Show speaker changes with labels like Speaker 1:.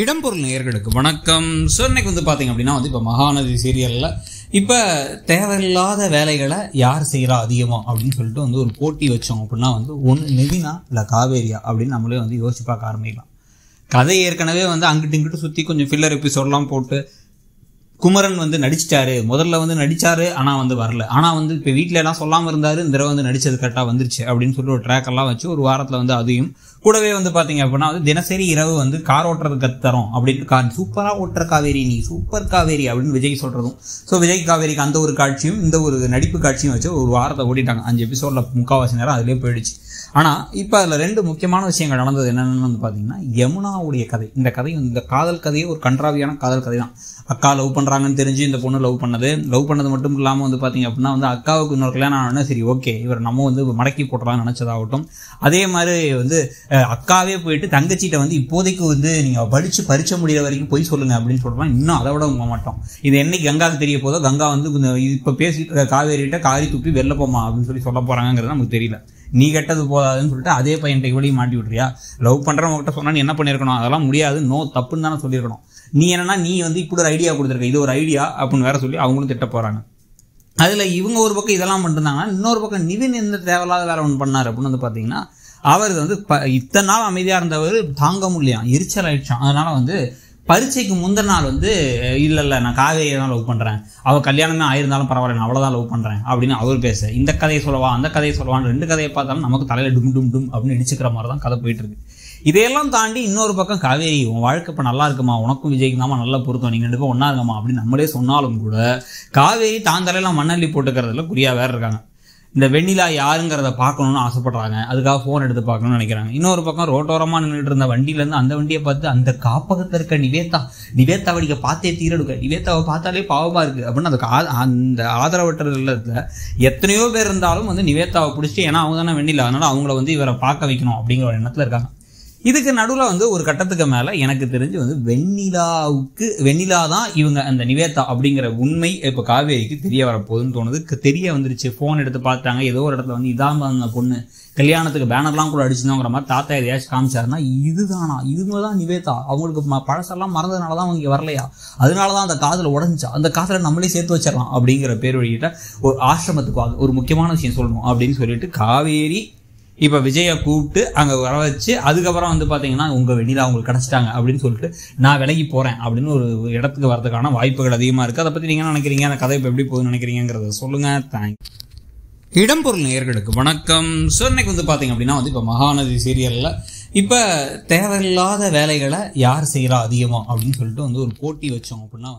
Speaker 1: இடம்பொருள் நேயர்களுக்கு வணக்கம். இன்னைக்கு பார்த்தீங்க அப்படின்னா இப்போ மகாநதி சீரியலில் இப்போ தேவையில்லாத வேலைகளை யார் செய்கிறா அதிகமாக அப்படின்னு சொல்லிட்டு ஒரு போட்டி வச்சோம் அப்படின்னா ஒன்று நிதினா இல்லை காவேரியா அப்படின்னு நம்மளே யோசிச்சு பார்க்க ஆரம்பிக்கலாம். கதை ஏற்கனவே அங்கிட்டு இங்கிட்டு சுற்றி கொஞ்சம் ஃபில்லர் எபிசோட்லாம் போட்டு குமரன் நடிச்சிட்டாரு, முதல்ல நடிச்சாரு ஆனால் வரல, ஆனால் இப்போ வீட்டில எல்லாம் சொல்லாமல் இருந்தாரு, இந்த தடவை நடிச்சது கரெக்டாக வந்துருச்சு அப்படின்னு சொல்லி ஒரு ட்ராக் எல்லாம் வச்சு ஒரு வாரத்தில் அதையும் கூடவே பார்த்தீங்க அப்படின்னா தினசரி இரவு கார் ஓட்டுறது கற்றுத்தரோம் அப்படின்னு சூப்பராக ஓட்டுற காவேரி, நீ சூப்பர் காவேரி அப்படின்னு விஜய் சொல்றதும். ஸோ விஜய் காவேரிக்கு அந்த ஒரு காட்சியும் இந்த ஒரு நடிப்பு காட்சியும் வச்சு ஒரு வாரத்தை ஓடிட்டாங்க. 5 எபிசோட்ல முக்கால்வாசி நேரம் அதிலே போயிடுச்சு. ஆனால் இப்போ அதில் 2 முக்கியமான விஷயங்கள் நடந்தது. என்னென்னு பார்த்தீங்கன்னா யமுனாவுடைய கதை. இந்த கதை இந்த காதல் கதையே ஒரு கன்றாவியான காதல் கதை தான். அக்கா லவ் பண்ணுறாங்கன்னு தெரிஞ்சு இந்த பொண்ணு லவ் பண்ணது மட்டும் இல்லாமல் பார்த்தீங்க அப்படின்னா அக்காவுக்கு இன்னொரு கல்யாணம் ஆனா சரி ஓகே இவர் நம்ம மடக்கி போட்டலாம்னு நினச்சதாகட்டும். அதே மாதிரி அக்காவே போயிட்டு தங்கச்சிட்ட இப்போதைக்கு நீங்கள் படித்து பரிச்சை முடிகிற வரைக்கும் போய் சொல்லுங்க அப்படின்னு சொல்கிறோம். இன்னும் அதை விட உங்க மாட்டோம். இது என்னைக்கு கங்காவுக்கு தெரிய போதோ, கங்கா இப்போ பேசிட்டு காவேரிட்ட காரி துப்பி வெளில போமா அப்படின்னு சொல்ல போகிறாங்கிறது நமக்கு தெரியல. நீ கெட்டது போதாதுன்னு சொல்லிட்டு அதே பையன்ட்ட இவளையும் மாட்டி விட்றியா? லவ் பண்ணுறவங்ககிட்ட சொன்னா நீ என்ன பண்ணியிருக்கணும்? அதெல்லாம் முடியாது, நோ தப்புன்னு தானே சொல்லியிருக்கணும். நீ என்னன்னா நீ இப்படி ஒரு ஐடியா கொடுத்துருக்க, இது ஒரு ஐடியா அப்படின்னு வேற சொல்லி அவங்களும் திட்ட போறாங்க. அதுல இவங்க ஒரு பக்கம் இதெல்லாம் பண்ணிருந்தாங்கன்னா இன்னொரு பக்கம் நிவின் எந்த தேவையில்லாத வேலை ஒன்று பண்ணார் அப்படின்னு பார்த்தீங்கன்னா அவர் இத்தனை நாள் அமைதியா இருந்தவர் தாங்க முடியலையாம், எரிச்சல் ஆயிடுச்சான். அதனால பரீட்சைக்கு முந்தின நாள் இல்லை நான் காவேரியை தான் லவ் பண்ணுறேன், அவள் கல்யாணமே ஆயிருந்தாலும் பரவாயில்ல, நான் அவ்வளோதான் லவ் பண்ணுறேன் அப்படின்னு அவர் பேச, இந்த கதையை சொல்லவா அந்த கதையை சொல்லவான்னு 2 கதையை பார்த்தாலும் நமக்கு தலையில் டும் அப்படின்னு இடிச்சுக்கிற மாதிரி தான் கதை போயிட்டு இருக்கு. இதையெல்லாம் தாண்டி இன்னொரு பக்கம் காவேரி உன் வாழ்க்கை இப்போ நல்லா இருக்குமா, உனக்கும் விஜய்க்கு தாமா நல்லா பொருத்தம், நீங்கள் 2 பேரும் ஒன்றா இருக்கமா அப்படின்னு நம்மளே சொன்னாலும் கூட காவேரி தான் தலையில மண்ணள்ளி போட்டுக்கிறதுல குறியா வேற இருக்காங்க. இந்த வெண்ணிலா யாருங்கிறத பார்க்கணும்னு ஆசைப்படுறாங்க, அதுக்காக ஃபோன் எடுத்து பார்க்கணும்னு நினைக்கிறாங்க. இன்னொரு பக்கம் ரோட்டோரமாக நின்றுட்டு இருந்த வண்டியிலேருந்து அந்த வண்டியை பார்த்து அந்த காப்பகத்தில் இருக்க நிவேதாவை நீங்கள் பார்த்தே தீரெடுக்க, நிவேதாவை பார்த்தாலே பாவமாக இருக்குது அப்படின்னு அந்த ஆதரவற்ற இல்லத்தில் எத்தனையோ பேர் இருந்தாலும் நிவேதாவை பிடிச்சிட்டு, ஏன்னா அவங்க தானே வெண்ணிலா, அதனால அவங்கள இவரை பார்க்க வைக்கணும் அப்படிங்கிற ஒரு எண்ணத்தில் இருக்காங்க. இதுக்கு நடுவில் ஒரு கட்டத்துக்கு மேலே எனக்கு தெரிஞ்சு வெண்ணிலா தான் இவங்க அந்த நிவேதா அப்படிங்கிற உண்மை இப்போ காவேரிக்கு தெரிய வரப்போகுதுன்னு தோணுது. தெரிய வந்துருச்சு. ஃபோன் எடுத்து பார்த்தாங்க, ஏதோ ஒரு இடத்துல இதான் அந்த பொண்ணு, கல்யாணத்துக்கு பேனர்லாம் கூட அடிச்சுதோங்கிற மாதிரி தாத்தா எதையாச்சும் காமிச்சாருன்னா இதுதானா, இவங்க தான் நிவேதா, அவங்களுக்கு பழசெல்லாம் மறந்ததுனால தான் அவங்க வரலையா, அதனால தான் அந்த காதில் உடஞ்சிச்சா, அந்த காதில் நம்மளே சேர்த்து வச்சிடலாம் அப்படிங்கிற பேர் வழிகிட்ட ஒரு ஆசிரமத்துக்கு ஒரு முக்கியமான விஷயம் சொல்லணும் அப்படின்னு சொல்லிட்டு காவேரி இப்போ விஜயை கூப்பிட்டு அங்கே வர வச்சு அதுக்கப்புறம் பார்த்தீங்கன்னா உங்கள் வெண்ணிலா உங்களுக்கு கிடச்சிட்டாங்க அப்படின்னு சொல்லிட்டு நான் விலகி போகிறேன் அப்படின்னு ஒரு இடத்துக்கு வரதுக்கான வாய்ப்புகள் அதிகமாக இருக்குது. அதை பற்றி நீங்கள் என்ன நினைக்கிறீங்க, அந்த கதை இப்போ எப்படி போகுதுன்னு நினைக்கிறீங்கிறத சொல்லுங்கள். தேங்க்ஸ். இடம்பொருள் நேயர்களுக்கு வணக்கம். இன்னைக்கு பார்த்தீங்க அப்படின்னா இப்போ மகாநதி சீரியலில் இப்போ தேவையில்லாத வேலைகளை யார் செய்கிறா அதிகமாக அப்படின்னு சொல்லிட்டு ஒரு போட்டி வச்சோம் அப்படின்னா